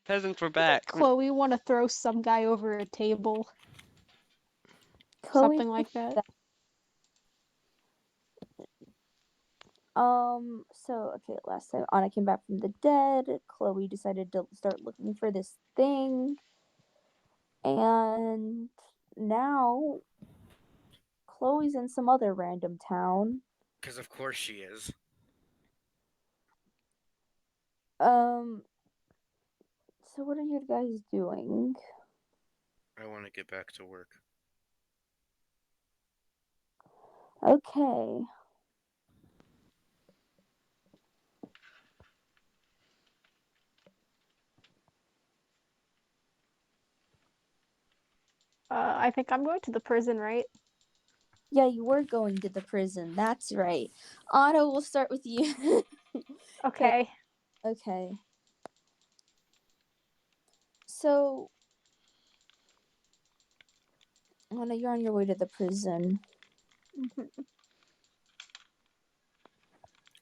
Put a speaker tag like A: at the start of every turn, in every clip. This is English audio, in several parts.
A: Peasants were back.
B: Chloe want to throw some guy over a table.
C: Chloe
B: Something like that.
C: So last time Anna came back from the dead, Chloe decided to start looking for this thing. And now Chloe's in some other random town.
D: Because of course she is.
C: So what are you guys doing?
D: I want to get back to work.
C: Okay.
B: I think I'm going to the prison, right?
C: Yeah, you were going to the prison. That's right. Anna, we'll start with you.
B: Okay.
C: Okay. So, Anna, you're on your way to the prison.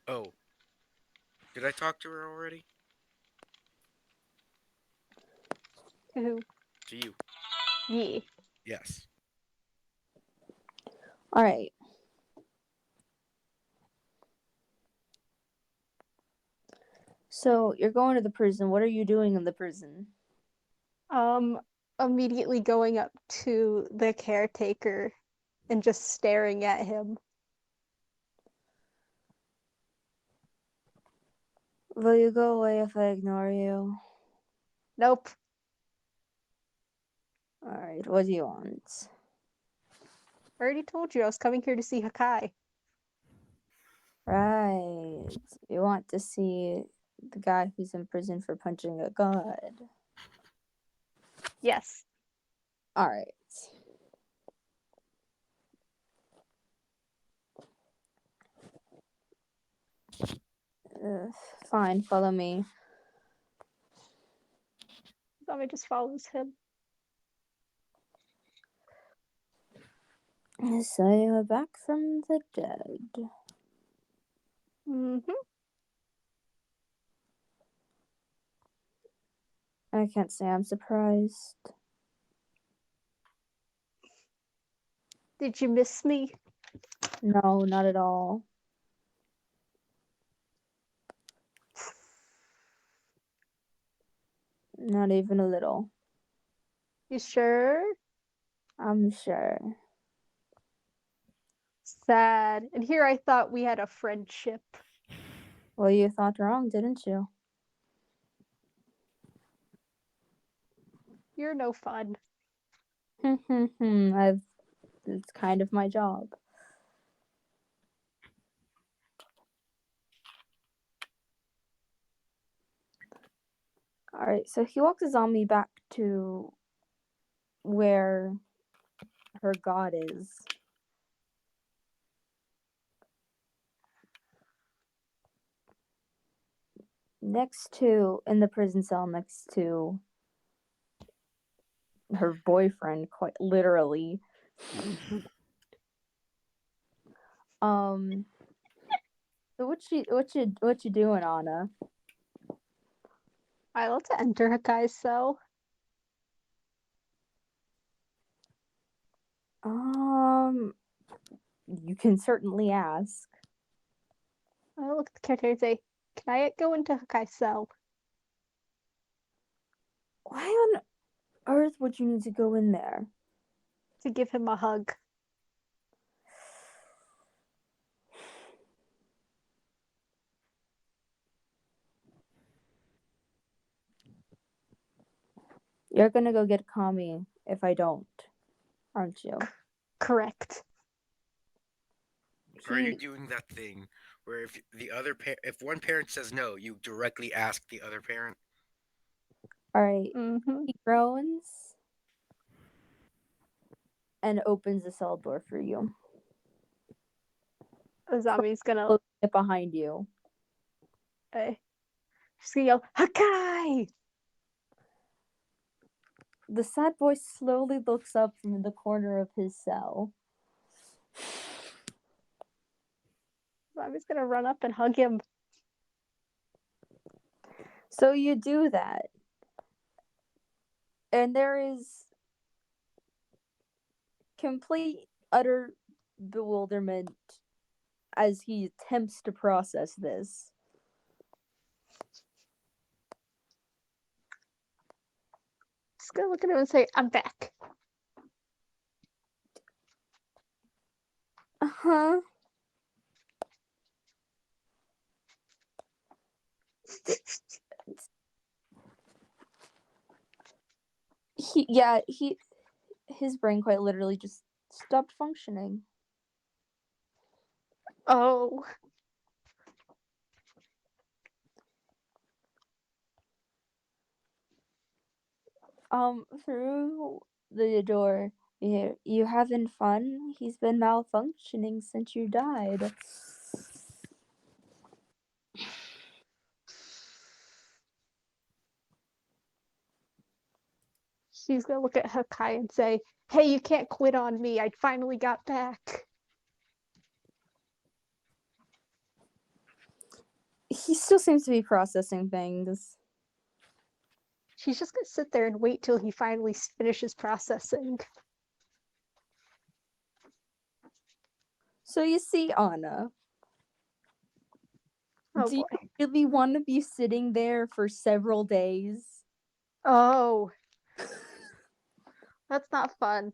D: Oh. Did I talk to her already?
B: To who?
D: To you.
B: Yeah.
D: Yes.
C: All right. So, you're going to the prison. What are you doing in the prison?
B: Immediately going up to the caretaker and just staring at him.
C: Will you go away if I ignore you?
B: Nope.
C: All right. What do you want?
B: I already told you I was coming here to see Hakai.
C: Right. You want to see the guy who's in prison for punching a god.
B: Yes.
C: All right. Fine, follow me.
B: Zombie just follows him.
C: So you're back from the dead. I can't say I'm surprised.
B: Did you miss me?
C: No, not at all. Not even a little.
B: You sure?
C: I'm sure.
B: Sad. And here I thought we had a friendship.
C: Well, you thought wrong, didn't you?
B: You're no fun.
C: It's kind of my job. Alright, so he walks a zombie back to where her god is. In the prison cell next to her boyfriend, quite literally. So what you doing, Anna?
B: I want to enter Hakai's cell.
C: You can certainly ask.
B: I look at the character and say, "Can I go into Hakai's cell?"
C: Why on earth would you need to go in there?
B: To give him a hug.
C: You're gonna go get Kami if I don't, aren't you?
B: Correct.
D: Are you doing that thing where if one parent says no, you directly ask the other parent?
C: Alright.
B: Mm-hmm.
C: He groans and opens the cell door for you.
B: The zombie's gonna
C: close it behind you.
B: She's gonna yell, "Hakai!"
C: The sad boy slowly looks up from the corner of his cell.
B: Zombie's gonna run up and hug him.
C: So you do that. And there is complete, utter bewilderment as he attempts to process this.
B: Just gonna look at him and say, I'm back.
C: Uh-huh. His brain quite literally just stopped functioning.
B: Oh.
C: Through the door, you having fun? He's been malfunctioning since you died.
B: She's gonna look at Hakai and say, hey, you can't quit on me. I finally got back.
C: He still seems to be processing things.
B: She's just gonna sit there and wait till he finally finishes processing.
C: So you see, Anna,
B: Oh
C: do you
B: boy.
C: really want to be sitting there for several days?
B: Oh. That's not fun.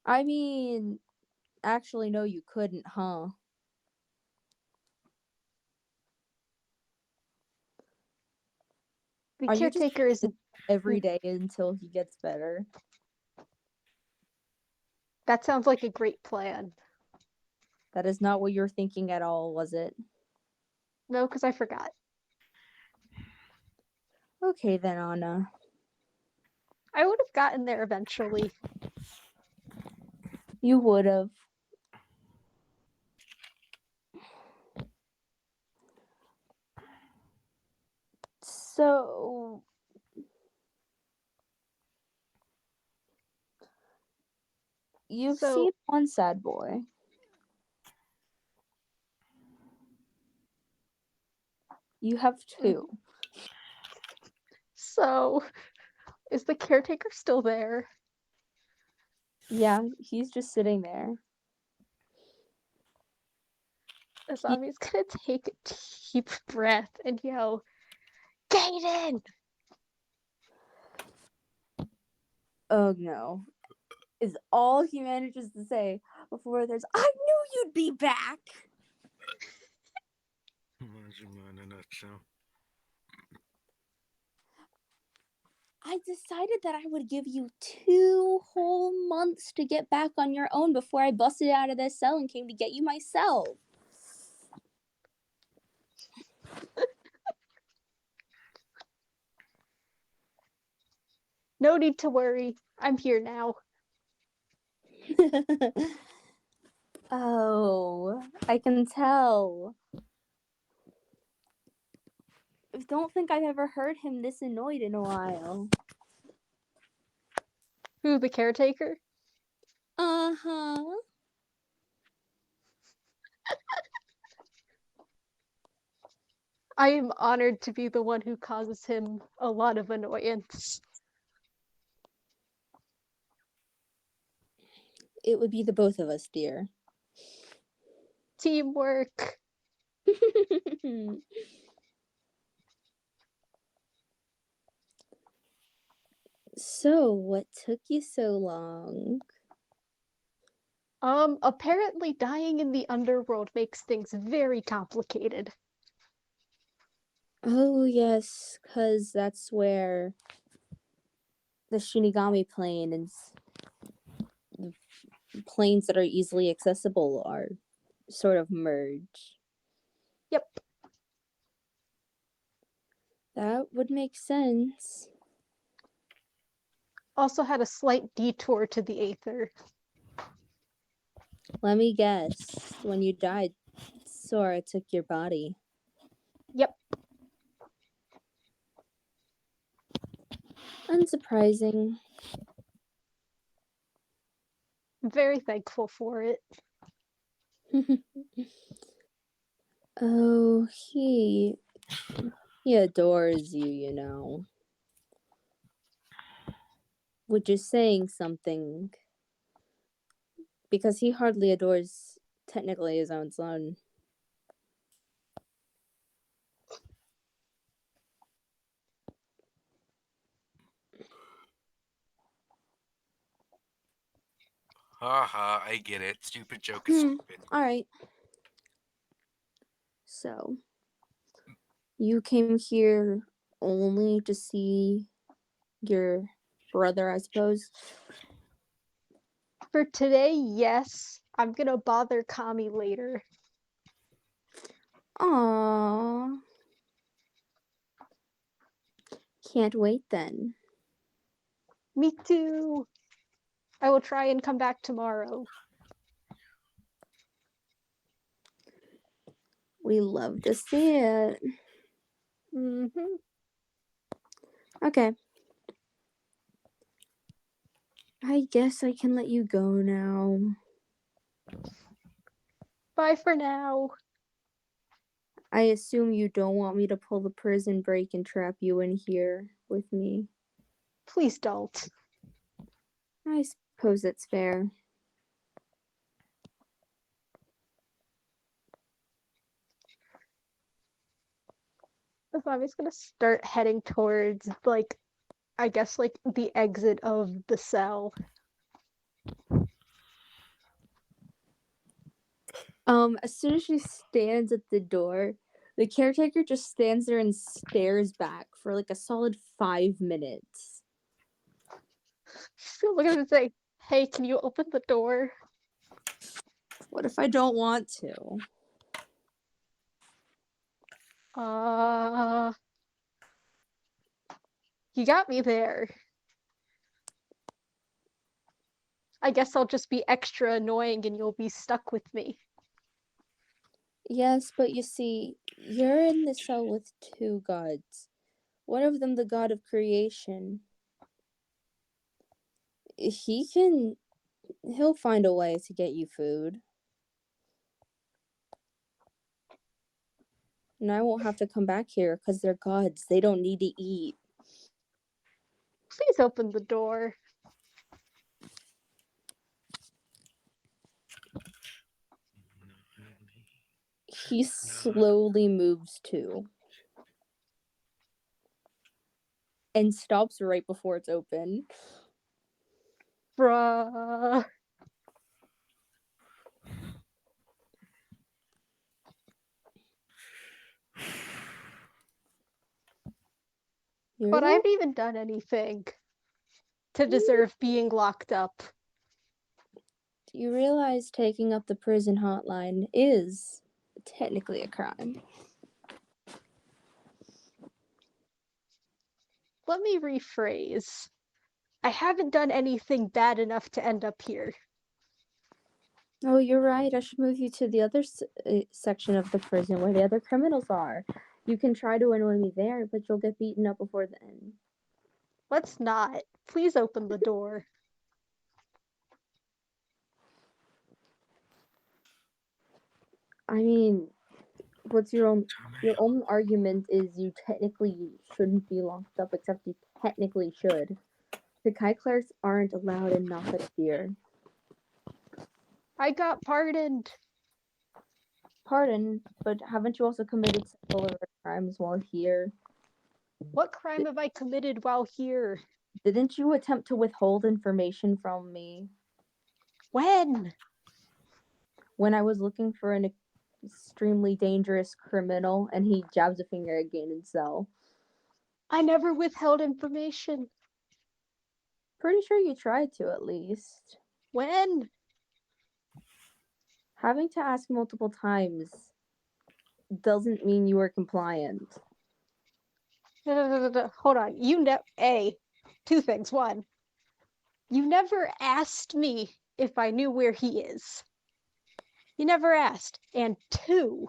C: I mean, actually, no, you couldn't, huh?
B: The
C: Are you just
B: caretaker is.
C: every day until he gets better?
B: That sounds like a great plan.
C: That is not what you're thinking at all, was it?
B: No, because I forgot.
C: Okay then, Anna.
B: I would have gotten there eventually.
C: You would have. So you've
B: So,
C: seen one sad boy. You have two.
B: so is the caretaker still there?
C: Yeah, he's just sitting there.
B: Asami's gonna take a deep breath and yell, Gaiden!
C: Oh no. Is all he manages to say before there's I knew you'd be back.
D: Majima in a nutshell.
C: I decided that I would give you 2 whole months to get back on your own before I busted out of this cell and came to get you myself.
B: No need to worry. I'm here now.
C: Oh, I can tell. I don't think I've ever heard him this annoyed in a while.
B: Who, the caretaker?
C: Uh-huh.
B: I am honored to be the one who causes him a lot of annoyance.
C: It would be the both of us, dear.
B: Teamwork.
C: So, what took you so long?
B: Apparently dying in the underworld makes things very complicated.
C: Oh, yes, because that's where the Shinigami plane and planes that are easily accessible are sort of merge.
B: Yep.
C: That would make sense.
B: Also had a slight detour to the Aether.
C: Let me guess. When you died, Sora took your body.
B: Yep.
C: Unsurprising.
B: I'm very thankful for it.
C: Oh, he. He adores you, you know. Which is saying something. Because he hardly adores, technically, his own son.
D: Haha, I get it. Stupid joke is stupid.
C: Alright. So, you came here only to see your brother, I suppose?
B: For today, yes. I'm gonna bother Kami later.
C: Aww. Can't wait then.
B: Me too. I will try and come back tomorrow.
C: We love to see it.
B: Mm-hmm.
C: Okay. I guess I can let you go now.
B: Bye for now.
C: I assume you don't want me to pull the prison break and trap you in here with me.
B: Please don't.
C: I suppose it's fair.
B: So I'm just gonna start heading towards, like, I guess, like, the exit of the cell.
C: As soon as she stands at the door, the caretaker just stands there and stares back for like a solid 5 minutes.
B: So look at him and say, "Hey, can you open the door?"
C: What if I don't want to?
B: You got me there. I guess I'll just be extra annoying and you'll be stuck with me.
C: Yes, but you see, you're in the cell with two gods. One of them the god of creation. He'll find a way to get you food. And I won't have to come back here because they're gods. They don't need to eat.
B: Please open the door.
C: He slowly moves to and stops right before it's open.
B: Bruh. But I haven't even done anything to deserve being locked up.
C: You realize taking up the prison hotline is technically a crime.
B: Let me rephrase. I haven't done anything bad enough to end up here.
C: Oh, you're right. I should move you to the other section of the prison where the other criminals are. You can try to annoy me there, but you'll get beaten up before then.
B: Let's not. Please open the door.
C: I mean, what's your own argument is you technically shouldn't be locked up, except you technically should. The Kai clerics aren't allowed in Naka here.
B: I got pardoned.
C: Pardon, but haven't you also committed several other crimes while here?
B: What crime have I committed while here?
C: Didn't you attempt to withhold information from me?
B: When?
C: When I was looking for an extremely dangerous criminal and he jabs a finger at Gain and Cell.
B: I never withheld information.
C: Pretty sure you tried to, at least.
B: When?
C: Having to ask multiple times doesn't mean you were compliant.
B: Hold on. Two things. One, you never asked me if I knew where he is. You never asked. And two,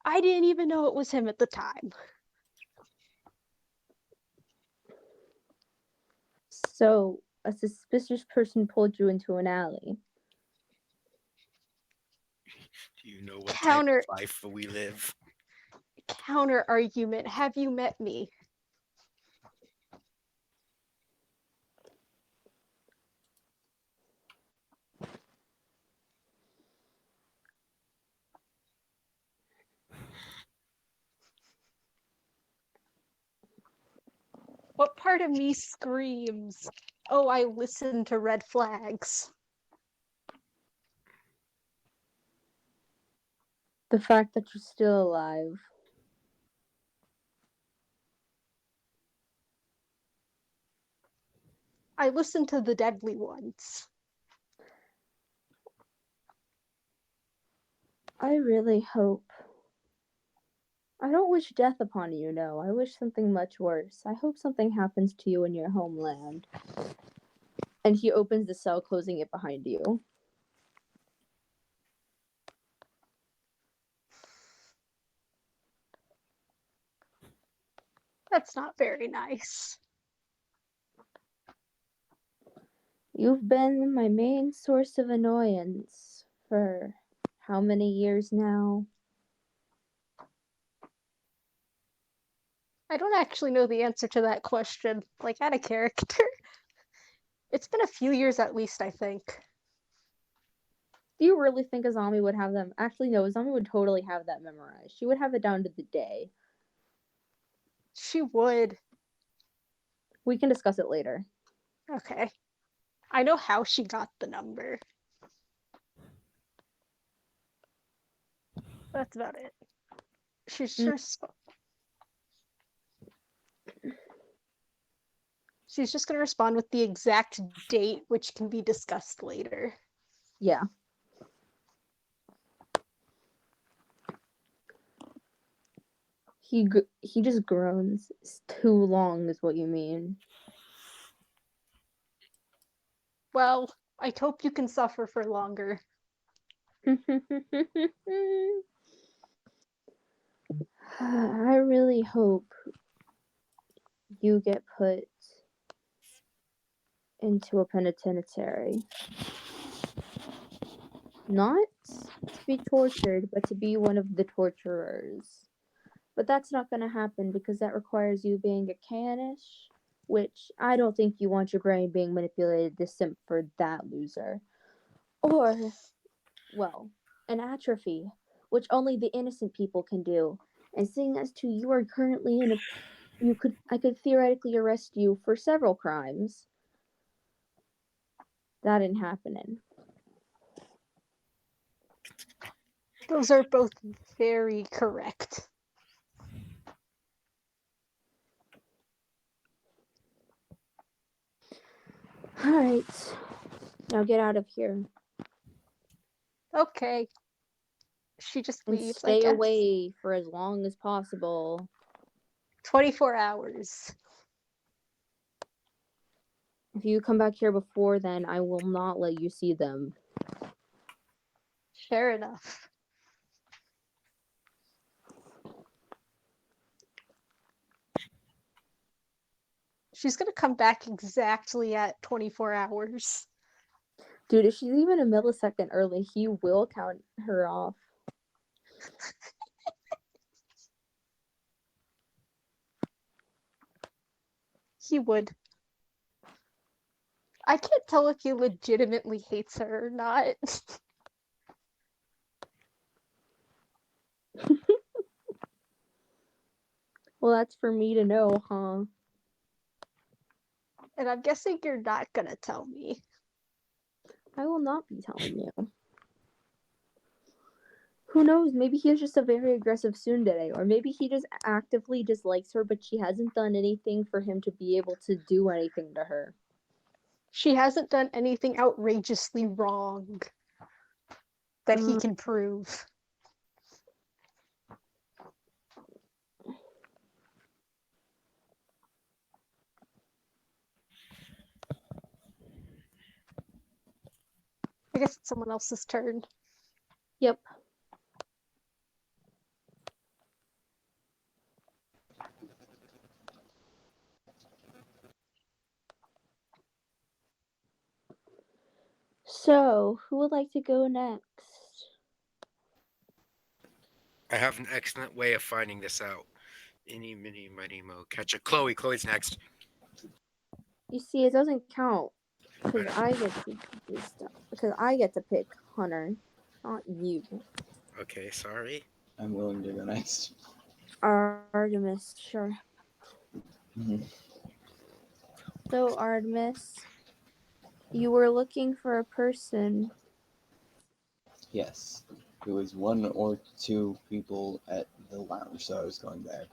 B: I didn't even know it was him at the time.
C: So, a suspicious person pulled you into an alley.
D: Do you know what
B: Counter
D: type of life we live?
B: counter argument. Have you met me? What part of me screams, oh, I listen to red flags?
C: The fact that you're still alive.
B: I listen to the deadly ones.
C: I really hope. I don't wish death upon you, no. I wish something much worse. I hope something happens to you in your homeland. And he opens the cell, closing it behind you.
B: That's not very nice.
C: You've been my main source of annoyance for how many years now?
B: I don't actually know the answer to that question, like out of character. It's been a few years at least, I think.
C: Do you really think Azami would have them? Actually, no, Azami would totally have that memorized. She would have it down to the day.
B: She would.
C: We can discuss it later.
B: Okay. I know how she got the number. That's about it. She's just She's just going to respond with the exact date, which can be discussed later.
C: Yeah. He just groans. It's too long, is what you mean.
B: Well, I hope you can suffer for longer.
C: I really hope you get put into a penitentiary. Not to be tortured, but to be one of the torturers. But that's not going to happen because that requires you being a canish, which I don't think you want your brain being manipulated to simp for that loser. Or, well, an atrophy, which only the innocent people can do. And seeing as to you are currently in a I could theoretically arrest you for several crimes. That ain't happening.
B: Those are both very correct.
C: Alright. Now get out of here.
B: Okay. She just
C: And
B: leaves, I
C: stay
B: guess.
C: away for as long as possible.
B: 24 hours.
C: If you come back here before then, I will not let you see them.
B: Fair enough. She's gonna come back exactly at 24 hours.
C: Dude, if she's even a millisecond early, he will count her off.
B: He would. I can't tell if he legitimately hates her or not.
C: Well, that's for me to know, huh?
B: And I'm guessing you're not gonna tell me.
C: I will not be telling you. Who knows? Maybe he is just a very aggressive tsundere, or maybe he just actively dislikes her, but she hasn't done anything for him to be able to do anything to her.
B: She hasn't done anything outrageously wrong that he can prove. I guess it's someone else's turn.
C: Yep. So, who would like to go next?
D: I have an excellent way of finding this out. Any, mini, mighty, mo. Catch a Chloe. Chloe's next.
C: You see, it doesn't count because
D: Right.
C: I get to do stuff. Because I get to pick Hunter, not you.
D: Okay, sorry.
A: I'm willing to go next.
C: Artemis, sure.
A: Mhm.
C: So, Artemis, you were looking for a person.
A: Yes. It was one or two people at the lounge, so I was going there.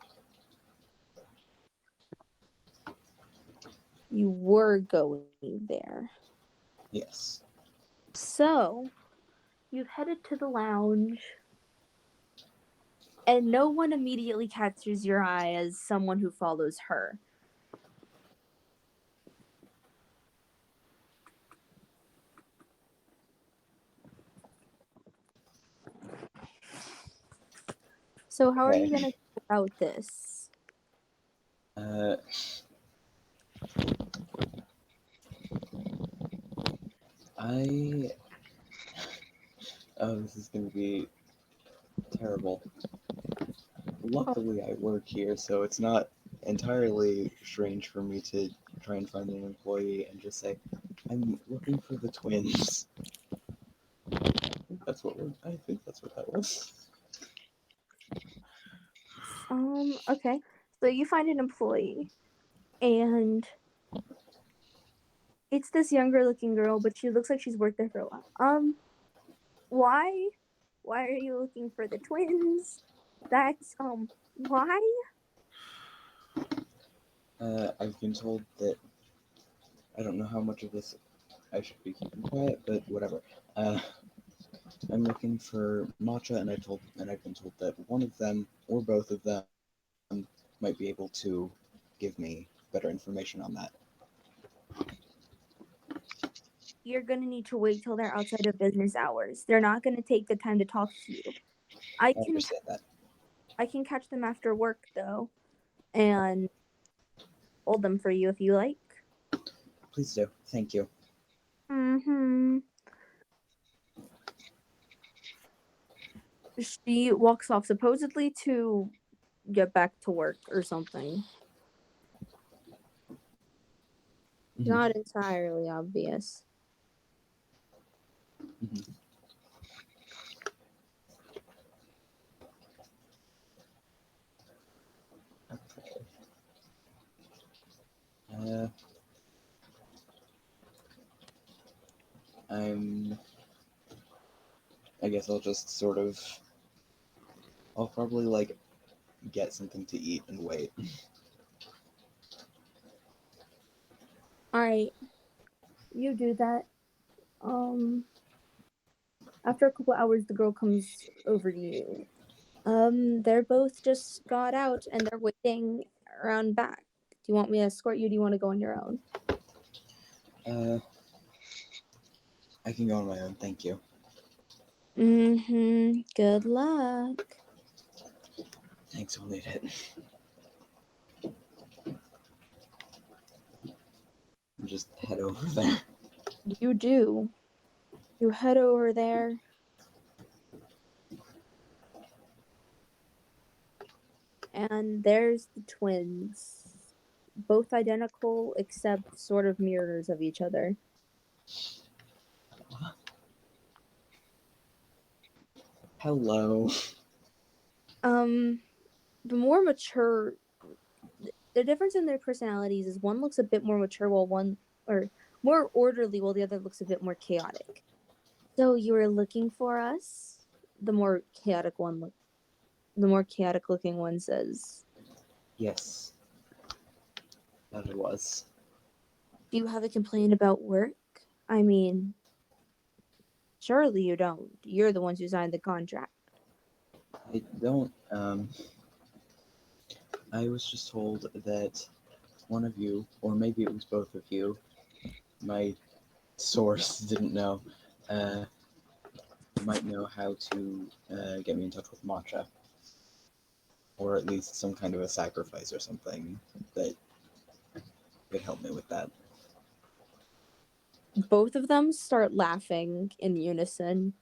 C: You were going there.
A: Yes.
C: So, you've headed to the lounge, and no one immediately catches your eye as someone who follows her. So, how are
A: Okay.
C: you going to go about this?
A: Uh, I. Oh, this is going to be terrible. Luckily, I work here, so it's not entirely strange for me to try and find an employee and just say, "I'm looking for the twins." I think that's what that was.
C: Okay. So, you find an employee, and it's this younger looking girl, but she looks like she's worked there for a while. Why? Why are you looking for the twins? That's, why?
A: I've been told that I don't know how much of this I should be keeping quiet, but whatever. I'm looking for matcha, and I've been told that one of them or both of them might be able to give me better information on that.
C: You're gonna need to wait till they're outside of business hours. They're not gonna take the time to talk to you. I
A: I
C: can
A: understand that.
C: I can catch them after work though, and hold them for you if you like.
A: Please do. Thank you.
C: Mm-hmm. She walks off supposedly to get back to work or something.
A: Mhm.
C: Not entirely obvious.
A: Mhm. Okay. Uh, I'm. I guess I'll just sort of. I'll probably like get something to eat and wait.
C: Alright, you do that. After a couple hours the girl comes over to you. They're both just got out and they're waiting around back. Do you want me to escort you? Do you want to go on your own?
A: I can go on my own. Thank you.
C: Mm-hmm. Good luck.
A: Thanks. I'll need it. Just head over there.
C: You do. You head over there. And there's the twins. Both identical except sort of mirrors of each other.
A: Hello.
C: The more mature, the difference in their personalities is one looks a bit more mature while one, or more orderly while the other looks a bit more chaotic. So you were looking for us? The more chaotic one, the more chaotic looking one says.
A: Yes, that it was.
C: Do you have a complaint about work? I mean, surely you don't. You're the ones who signed the contract.
A: I don't. I was just told that one of you, or maybe it was both of you, my source didn't know, uh, might know how to get me in touch with Matcha, or at least some kind of a sacrifice or something that could help me with that.
C: Both of them start laughing in unison.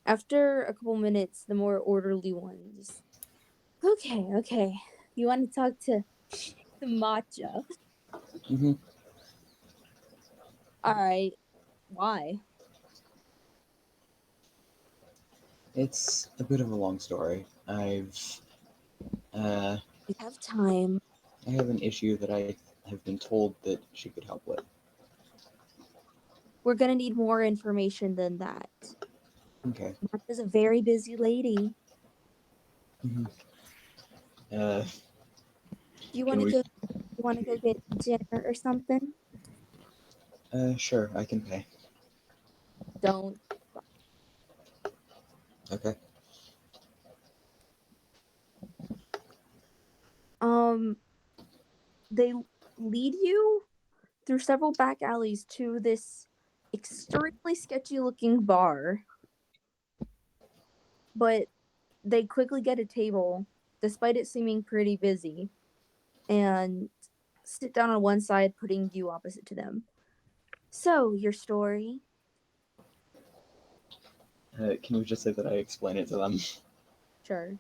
C: After a couple minutes, the more orderly ones. Okay. You want to talk to Matcha?
A: Mm-hmm.
C: Alright. Why?
A: It's a bit of a long story.
C: We have time.
A: I have an issue that I have been told that she could help with.
C: We're gonna need more information than that.
A: Okay.
C: Matcha's a very busy lady.
A: Mm-hmm.
C: Do you
A: Can
C: want to
A: we?
C: go? You want to go get dinner or something?
A: Sure, I can pay.
C: Don't.
A: Okay.
C: They lead you through several back alleys to this extremely sketchy looking bar. But they quickly get a table, despite it seeming pretty busy, and sit down on one side, putting you opposite to them. So, your story?
A: Can we just say that I explain it to them?
C: Sure.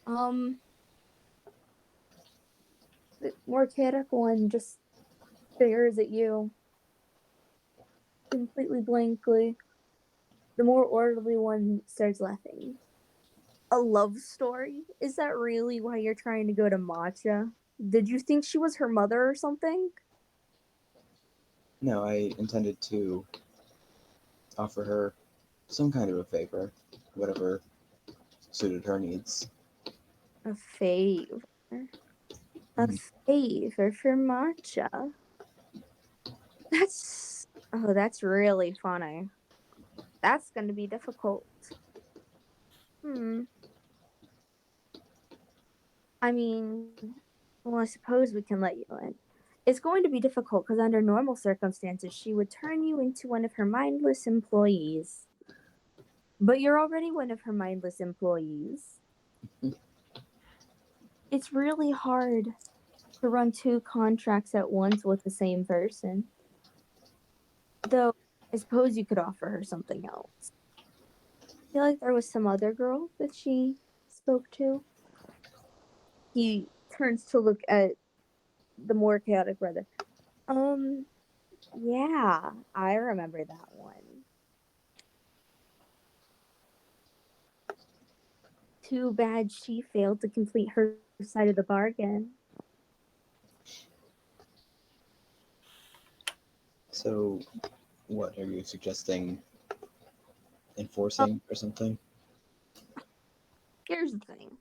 C: The more chaotic one just stares at you completely blankly. The more orderly one starts laughing. A love story? Is that really why you're trying to go to Matcha? Did you think she was her mother or something?
A: No, I intended to offer her some kind of a favor, whatever suited her needs.
C: A favor. A
A: Mhm.
C: favor for Matcha. That's really funny. That's gonna be difficult. I mean, well, I suppose we can let you in. It's going to be difficult because under normal circumstances, she would turn you into one of her mindless employees. But you're already one of her mindless employees. It's really hard to run two contracts at once with the same person. Though, I suppose you could offer her something else. I feel like there was some other girl that she spoke to. He turns to look at the more chaotic brother. Yeah, I remember that one. Too bad she failed to complete her side of the bargain.
A: So, what are you suggesting?
C: Uh,
A: Enforcing or something?
C: Here's the thing.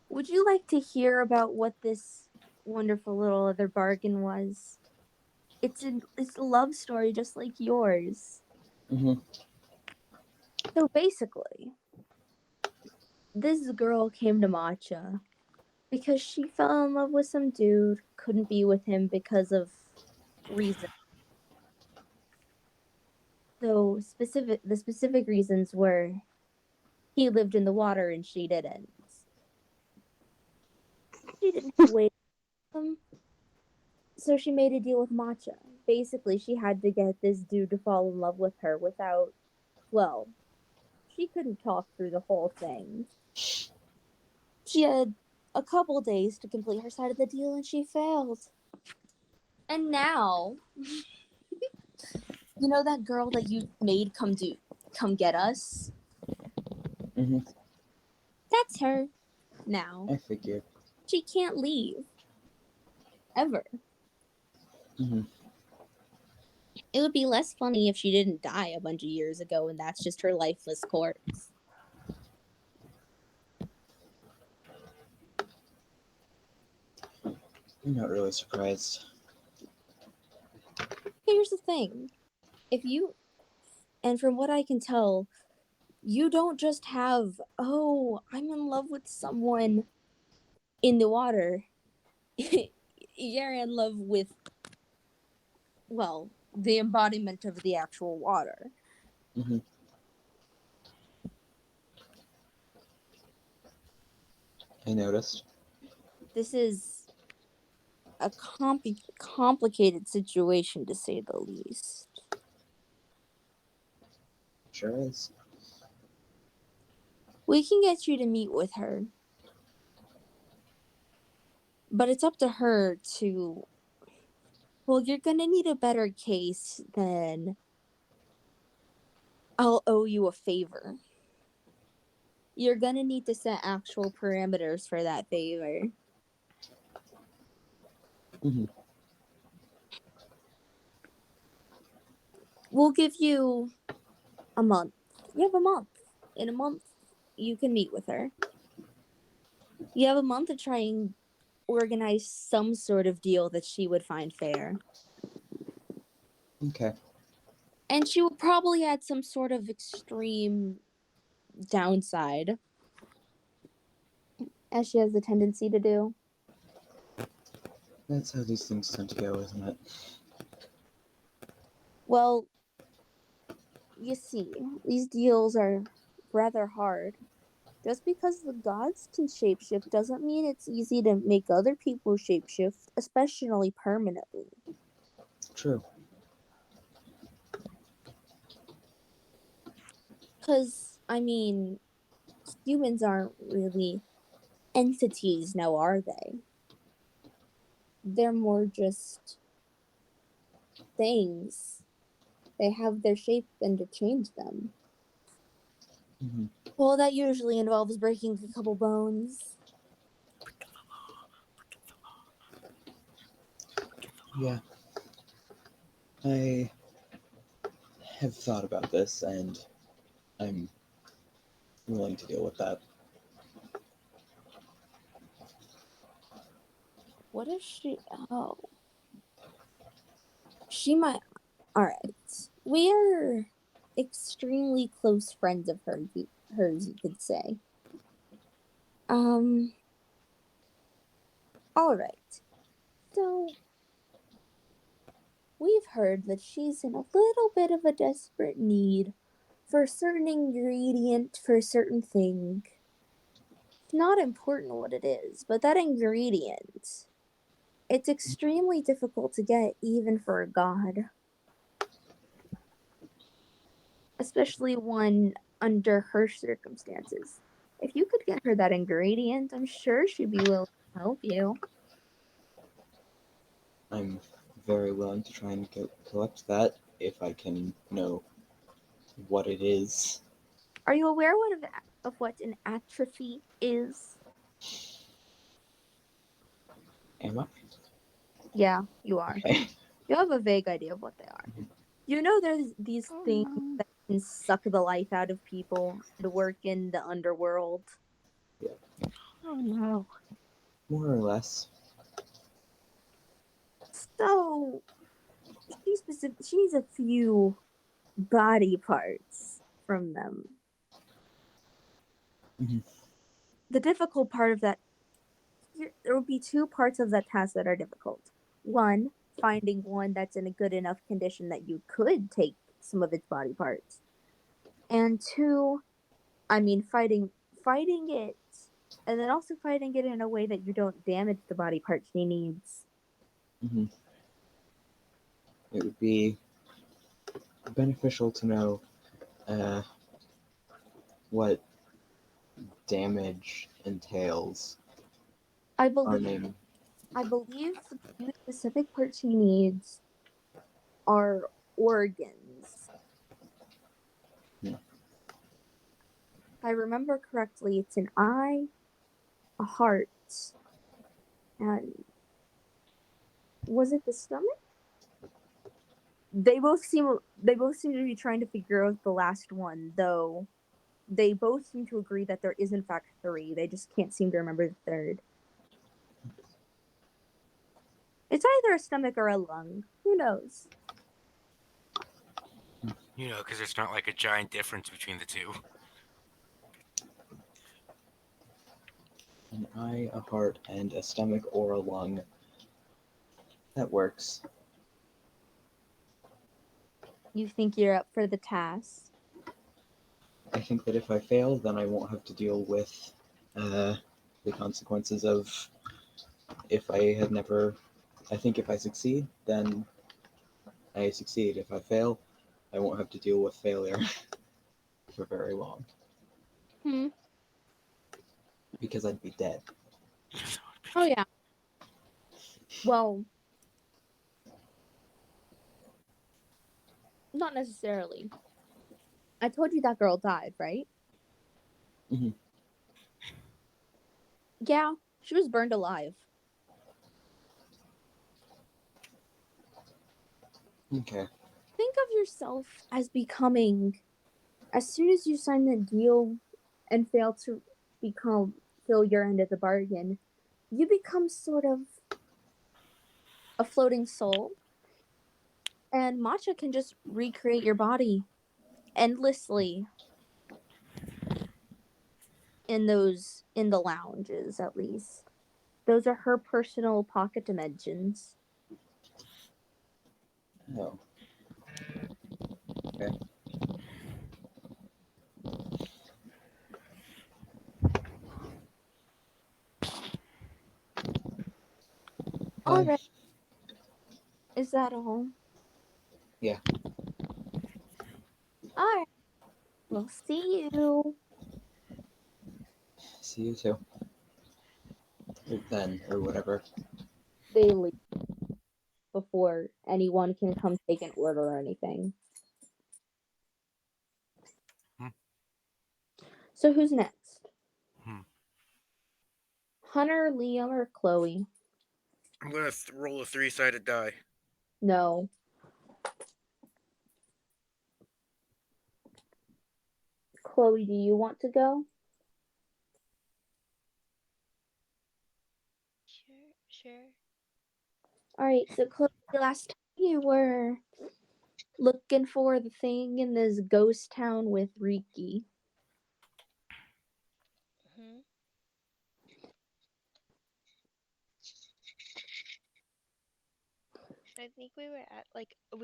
C: Would you like to hear about what this wonderful little other bargain was? It's a love story just like yours.
A: Mm-hmm.
C: So basically, this girl came to Matcha because she fell in love with some dude, couldn't be with him because of reasons. So the specific reasons were he lived in the water and she didn't. She didn't have ways with him, so she made a deal with Matcha. Basically, she had to get this dude to fall in love with her without, well, she couldn't talk through the whole thing. She had a couple days to complete her side of the deal and she failed. And now, you know that girl that you made come get us?
A: Mm-hmm.
C: That's her now.
A: I figured.
C: She can't leave. Ever.
A: Mm-hmm.
C: It would be less funny if she didn't die a bunch of years ago and that's just her lifeless corpse.
A: I'm not really surprised.
C: Here's the thing. And from what I can tell, you don't just have, oh, I'm in love with someone in the water. You're in love with, well, the embodiment of the actual water.
A: Mm-hmm. I noticed.
C: This is a complicated situation, to say the least.
A: Sure is.
C: We can get you to meet with her. But it's up to her to... Well, you're gonna need a better case than I'll owe you a favor. You're gonna need to set actual parameters for that favor.
A: Mm-hmm.
C: We'll give you a month. You have a month. In a month, you can meet with her. You have a month to try and organize some sort of deal that she would find fair.
A: Okay.
C: And she will probably add some sort of extreme downside, as she has the tendency to do.
A: That's how these things tend to go, isn't it?
C: Well, you see, these deals are rather hard. Just because the gods can shapeshift doesn't mean it's easy to make other people shapeshift, especially permanently.
A: True.
C: Because, I mean, humans aren't really entities now, are they? They're more just things. They have their shape and to change them.
A: Mm-hmm.
C: Well, that usually involves breaking a couple bones.
A: Yeah. I have thought about this, and I'm willing to deal with that.
C: What if she... Oh. She might... Alright. We are extremely close friends of hers, you could say. Alright. So, we've heard that she's in a little bit of a desperate need for a certain ingredient for a certain thing. It's not important what it is, but that ingredient, it's extremely difficult to get even for a god. Especially one under her circumstances. If you could get her that ingredient, I'm sure she'd be willing to help you.
A: I'm very willing to try and collect that if I can know what it is.
C: Are you aware of what an atrophy is?
A: Am I?
C: Yeah, you are.
A: Okay.
C: You have a vague idea of what they are. You know there's these
B: Oh,
C: things
B: no.
C: that can suck the life out of people and work in the underworld.
B: Oh no.
A: More or less.
C: So she needs a few body parts from them.
A: Mhm.
C: The difficult part of that, there will be two parts of that task that are difficult. One, finding one that's in a good enough condition that you could take some of its body parts. And two, I mean fighting it, and then also fighting it in a way that you don't damage the body parts she needs.
A: Mhm. It would be beneficial to know what damage entails.
C: I
A: Our
C: believe
A: name.
C: the two specific parts she needs are organs.
A: Yeah.
C: If I remember correctly, it's an eye, a heart, and was it the stomach? They both seem to be trying to figure out the last one, though they both seem to agree that there is in fact three. They just can't seem to remember the third. It's either a stomach or a lung. Who knows?
D: You know, because there's not like a giant difference between the two.
A: An eye, a heart, and a stomach or a lung. That works.
C: You think you're up for the task?
A: I think that if I fail, then I won't have to deal with the consequences of if I had never. I think if I succeed, then I succeed. If I fail, I won't have to deal with failure for very long.
B: Hmm.
A: because I'd be dead.
C: Oh yeah. Well, not necessarily. I told you that girl died, right?
A: Mhm.
C: Yeah, she was burned alive.
A: Okay.
C: Think of yourself as becoming, as soon as you sign the deal and fail to fill your end of the bargain, you become sort of a floating soul, and Matcha can just recreate your body endlessly in the lounges, at least. Those are her personal pocket dimensions.
A: Oh. Okay.
C: All
A: Bye.
C: right, is that all?
A: Yeah.
C: All right, we'll see you.
A: See you too. Then, or whatever.
C: They leave before anyone can come take an order or anything.
D: Hmm.
C: So who's next?
D: Hmm.
C: Hunter, Liam, or Chloe?
D: I'm gonna roll a 3-sided die.
C: No. Chloe, do you want to go?
B: Sure.
C: Alright, so Chloe, last time you were looking for the thing in this ghost town with Riki.
B: Hmm. I think we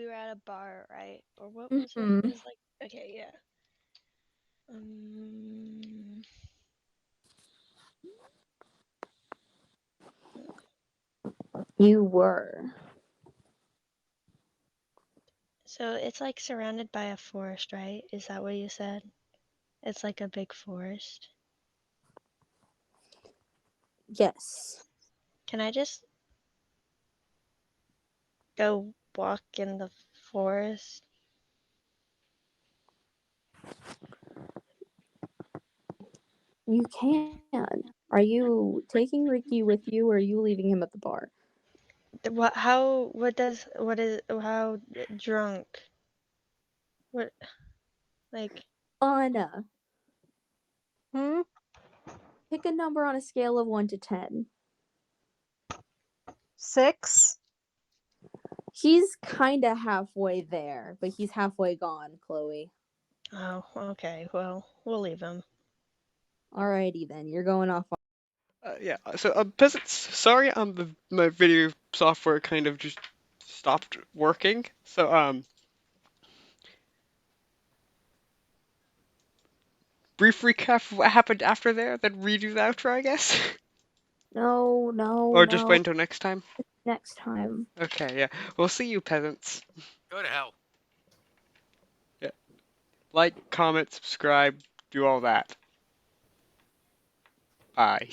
B: were at a bar, right? Or what was it?
C: Mm-hmm.
B: It was like, okay, yeah. Um,
C: You were.
B: so it's like surrounded by a forest, right? Is that what you said? It's like a big forest.
C: Yes.
B: Can I just go walk in the forest?
C: You can. Are you taking Ricky with you or are you leaving him at the bar?
B: What? How? What is? How drunk? What? Like?
C: Anna,
B: Hmm.
C: pick a number on a scale of 1 to 10.
B: 6.
C: He's kinda halfway there, but he's halfway gone, Chloe.
B: Oh, okay. Well, we'll leave him.
C: Alrighty then, you're going off.
E: Yeah, so peasants, sorry, my video software kind of just stopped working. So brief recap of what happened after there, then redo the outro, I guess.
C: No, no,
E: Or just wait
C: no.
E: until next time.
C: Next time.
E: Okay, yeah. We'll see you, peasants.
D: Go to hell.
E: Yeah. Like, comment, subscribe, do all that. Bye.